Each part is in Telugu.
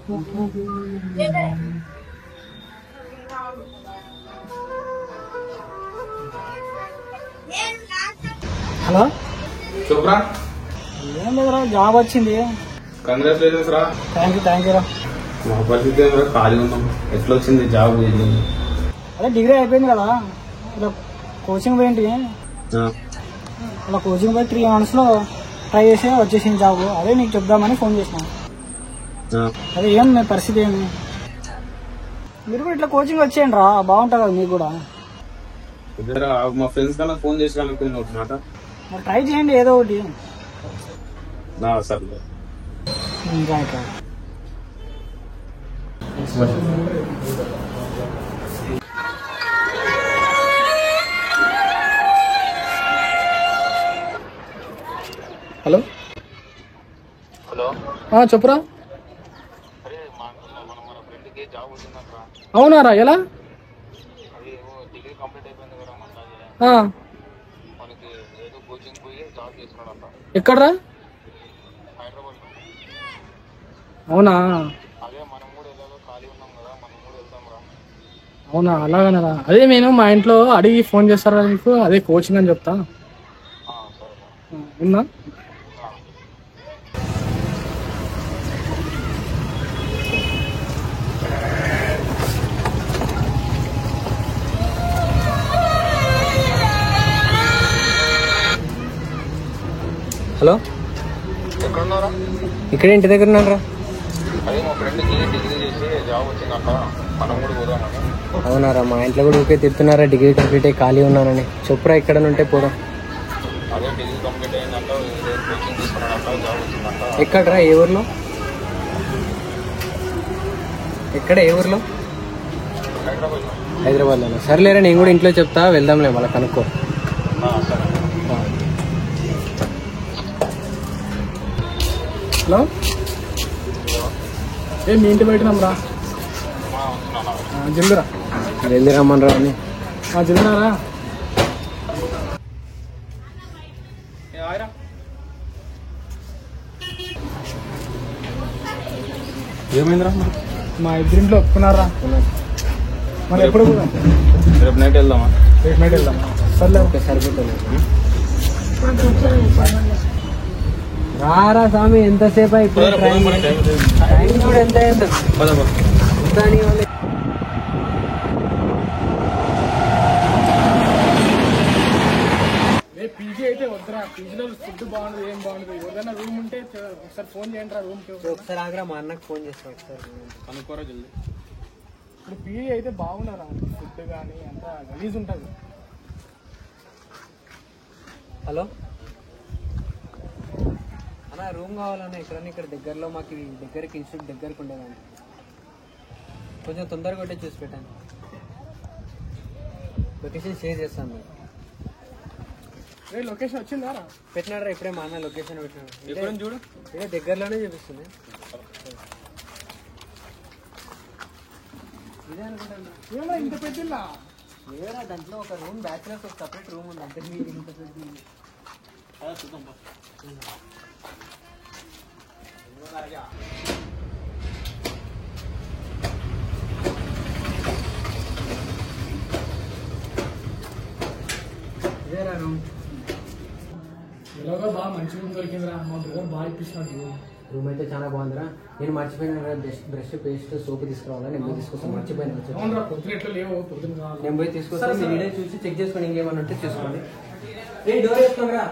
హలో చూపరా ఏం లేదురా జాబ్ వచ్చింది. కంగ్రాచులేషన్స్ రా. థ్యాంక్ యూ రా. మా పరిస్థితి ఏమో ఖాళీ ఉన్నాం. ఎట్లా వచ్చింది జాబ్? అదే డిగ్రీ అయిపోయింది కదా, ఇలా కోచింగ్ పోయింటి. ఇలా కోచింగ్ పోయి 3 months లో ట్రై చేసి వచ్చేసింది జాబ్. అదే నీకు చెప్దామని ఫోన్ చేసిన. అదే ఏం మీ పరిస్థితి ఏమి? మీరు కూడా ఇట్లా కోచింగ్ వచ్చేయండి రా, బాగుంటుంది కదా మీకు కూడా. మా ఫ్రెండ్స్ కన్నా ఫోన్ చేసి అనుకుని మాట మరి ట్రై చేయండి ఏదో ఒకటి. సరే రైట్. హలో చెప్పురా. అవునారా? ఎలా? ఎక్కడరా? అవునా? అవునా, అలాగనరా. అదే నేను మా ఇంట్లో అడిగి ఫోన్ చేస్తారా నీకు, అదే కోచింగ్ అని చెప్తా. ఉన్నా హలో, ఇక్కడ ఇంటి దగ్గర ఉన్నారా? అవునారా? మా ఇంట్లో కూడా ఊకే తిడుతున్నారా డిగ్రీ కంప్లీట్ అయ్యి ఖాళీ ఉన్నానని. చెప్పురా ఎక్కడ ఉంటే పోదాం. ఎక్కడరా? ఏ ఊర్లో? ఎక్కడ? ఏ ఊర్లో? హైదరాబాద్లోనా? సరేలేరా, నేను కూడా ఇంట్లో చెప్తా, వెళ్దాంలే మళ్ళీ కనుక్కో. హలో, ఏ మీ ఇంటి బయట నమ్మరా? జల్దిరా. జల్దీ రమ్మని రా అని. జల్దిరారా. ఏమైందిరా? మా ఇద్దరింట్లో ఒప్పుకున్నారా? మరి ఎప్పుడు పోదాం? రేపు నైట్ వెళ్దామా? రేపు నైట్ వెళ్దామా? సర్లే, ఓకే, సరిపోతుంది. రారా స్వామి, ఎంతసేపు ఇప్పుడు? టైం కూడా ఎంత అయింది? పీజీ అయితే వద్దురా. పీజీలో ఫుడ్ బాగుండదు, ఏం బాగుండదు. ఏదైనా రూమ్ ఉంటే ఒకసారి ఫోన్ చేయండి రా. రూమ్కి ఒకసారి ఆగ్రా, మా అన్నకు ఫోన్ చేస్తాను ఒకసారి. అనుకోరా జల్దీ. ఇప్పుడు పీజీ అయితే బాగున్నారా? ఫుడ్ కానీ అంతా గలీజ్ ఉంటుంది. హలో అన్న, రూమ్ కావాలన్నా ఎక్కడన్నా ఇక్కడ దగ్గరలో, మాకు దగ్గరికి ఇన్స్టిట్యూట్ దగ్గరకు ఉండేదాన్ని. కొంచెం తొందరగా కొట్టే చూసి పెట్టాను. లొకేషన్ షేర్ చేస్తాను మీకు. లొకేషన్ వచ్చిందా? పెట్టినారా ఇప్పుడే మా అన్న లొకేషన్ పెట్టినాడు. ఎక్కడ చూడు, ఇదే దగ్గరలోనే చూపిస్తుంది. ఇదే అనుకుంటా. ఇంత పెట్టిల్లా? లేదా దాంట్లో ఒక రూమ్, బ్యాచులర్స్ ఒక సపరేట్ రూమ్ ఉంది అంటే. మీరు ఇంత పెద్ద ఇదేరా రూమ్. ఎలాగో బాగా మంచి రూమ్ దొరికిందిరా. మా బ్రదర్ బాగా ఇప్పిస్తున్నాడు. రూమ్ అయితే చాలా బాగుందిరా. నేను మర్చిపోయిన బ్రష్, పేస్ట్, సోప్ తీసుకురావాలా? నేను పోయి తీసుకొస్తాను. మర్చిపోయినా. పొద్దున ఎట్లా లేవు, పొద్దున కావాలి. నేను పోయి తీసుకొస్తాను. మీరు వీడియో చూసి చెక్ చేసుకొని ఇంకేమన్నా ఉంటే చూసుకోండి. డోర్ వేసుకోండిరా.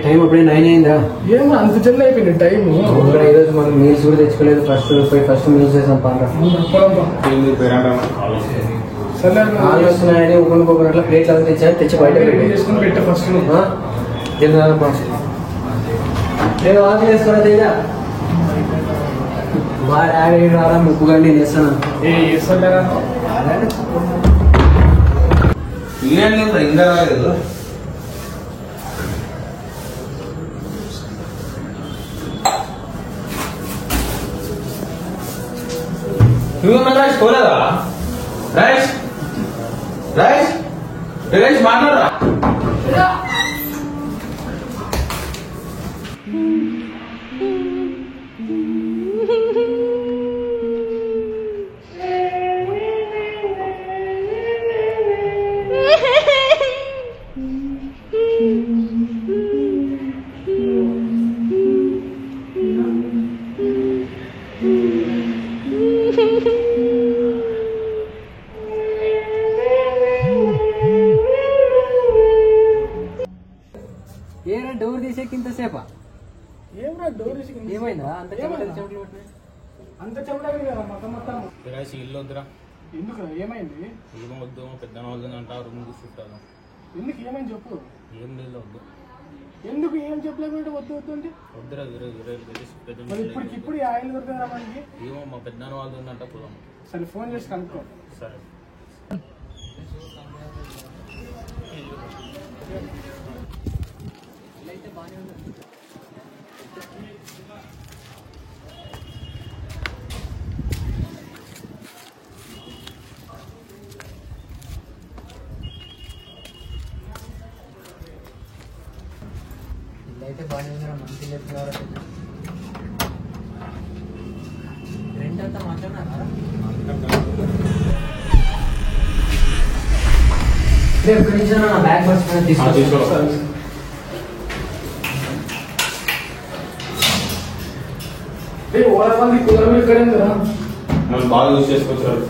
టైం అప్పుడే 9 అయిందా? ఏమో అంత జల్లి అయిపోయింది టైం. ఈరోజు మనం మీల్స్ కూడా తెచ్చుకోలేదు. ఫస్ట్ మీల్స్ చేసాం. కాళ్ళు వస్తున్నాయని ఒకరికొకరు ప్లేట్లు అవి తెచ్చి బయట పెట్టే ఫస్ట్ నేను ఆకలి వేసుకున్నా తేజా బాగా డాడీ రారా ముప్పుగా నేను చేస్తాను. ఇంకా రాలేదు. రైస్ పోలేదా? రైస్ రైస్ రైస్ మాట్లాడరా? ఏరా డోర్ తీసేకి ఇంతసేపా? ఏమరా డోర్ ఏమైందా? అంత అంత చెమటలు కదా మొత్తం. ఇల్లు వద్దురా. ఎందుకు ఏమైంది? ఏమో వద్దు, పెద్ద వద్దంట రూమ్ తీసుకుంటాను. ఎందుకు ఏమైంది చెప్పు. ఏం లేదు వద్దు. ఎందుకు ఏం చెప్పలేదు వద్దు వద్దు అంటే? వద్దురా ఇప్పుడు ఆయిల్ దొరకదా మనకి? ఏమో మా పెద్ద వాళ్ళు ఉందంట పోదాం. సరే ఫోన్ చేసి కనుక్కో. సరే అయితే బాగానే ఉందా? మంచి చెప్తున్నారు. రెంట్ అంతా మాట్లాడినారా? ఎక్కడి నుంచి నా బ్యాగ్ మర్చిపోయినా తీసుకొస్తాను. మనం బాగా యూజ్ చేసుకొచ్చారు.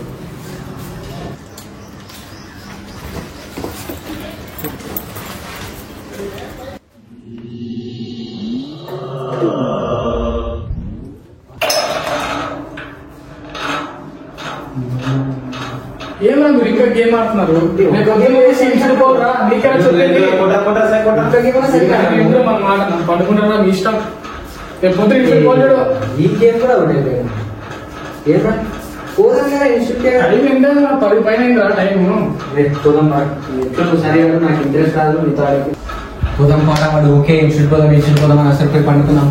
ఏమన్నా మీరు ఇంకా గేమ్ ఆడుతున్నారు? పడుకుంటారా మీ ఇష్టం. పొద్దున ఇంటికి పోలేడు. ఈ గేమ్ కూడా ఉండేది. ఏమన్నా టైం ఎంత? 10 పైన అయిందిరా టైం. సరే నాకు ఇంట్రెస్ట్ రాదు. మీతో పోదాం పాట వాడు ఓకే ఇన్స్టిట్యూట్ పోదాం అని అసలు పోయి పండుకుందాం.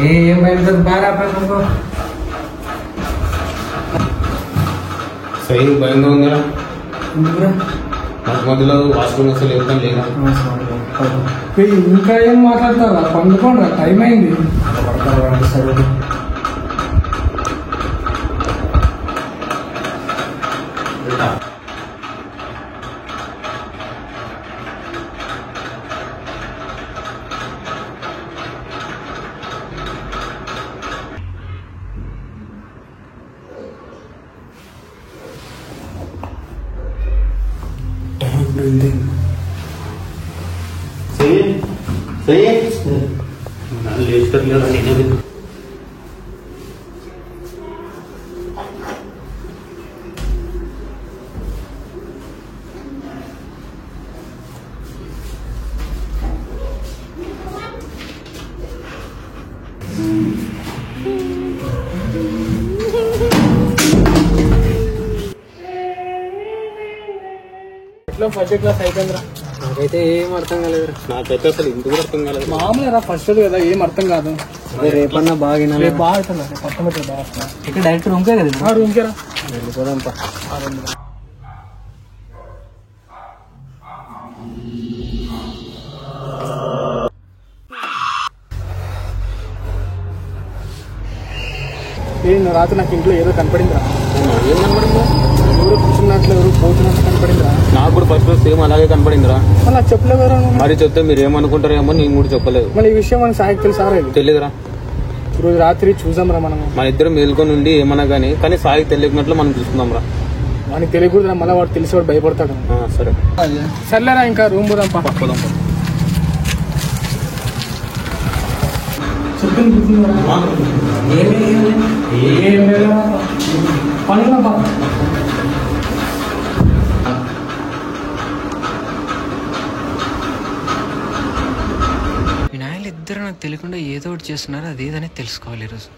ఏం భయం బాగా పడుకో. సైన్ భయంగా ఉందా? మధ్యలో వాష్రూమ్ అసలు వెళ్తాం లేదా? ఇంకా ఏం మాట్లాడతారా? పండుకోండి టైం అయింది. ఫస్ట్ క్లాస్ అయిపోయిందిరా. నాకైతే ఏం అర్థం కాలేదు. నాకైతే అసలు ఇంటి కూడా అర్థం కాలేదు. మామూలుగా ఫస్ట్ కదా ఏం అర్థం కాదు. రేపన్నా బాగా బాగా అవుతుంది. పట్టమట్టు బాగా ఇక్కడ డైరెక్ట్ రూమ్కే కదా? రూమ్కే రా. పోదాంపా. రాత్రి నాకు ఇంట్లో ఏదో కనపడిందిరా. ఏం కనపడిందా? ఎవరు కూర్చున్నట్లు ఎవరు పోతున్నట్లు కనపడిందిరా. నాకు కూడా ఫస్ట్ సేమ్ అలాగే కనపడిందిరా. మళ్ళీ నాకు చెప్పలేదురా. మరి చెప్తే మీరు ఏమనుకుంటారేమో నేను కూడా చెప్పలేదు. మళ్ళీ ఈ విషయం మనకి సాయికి తెలుసారా? తెలియదురా. ఈరోజు రాత్రి చూసాంరా మనం. మన ఇద్దరు మేల్కొని ఉండి ఏమన్నా కానీ సాయికి తెలియకున్నట్లు మనం చూసుకుందాం రా. వానికి తెలియకూడదు, మళ్ళీ వాడు తెలిసి వాడు భయపడతాడు. సరే సర్లేరా ఇంకా రూమ్ పోదాం. పోదాం. వినాయకులు ఇద్దరు నాకు తెలియకుండా ఏదో ఒకటి చేస్తున్నారు, అదేదని తెలుసుకోవాలి ఈరోజు.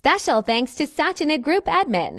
Special thanks to Sachinit Group admin.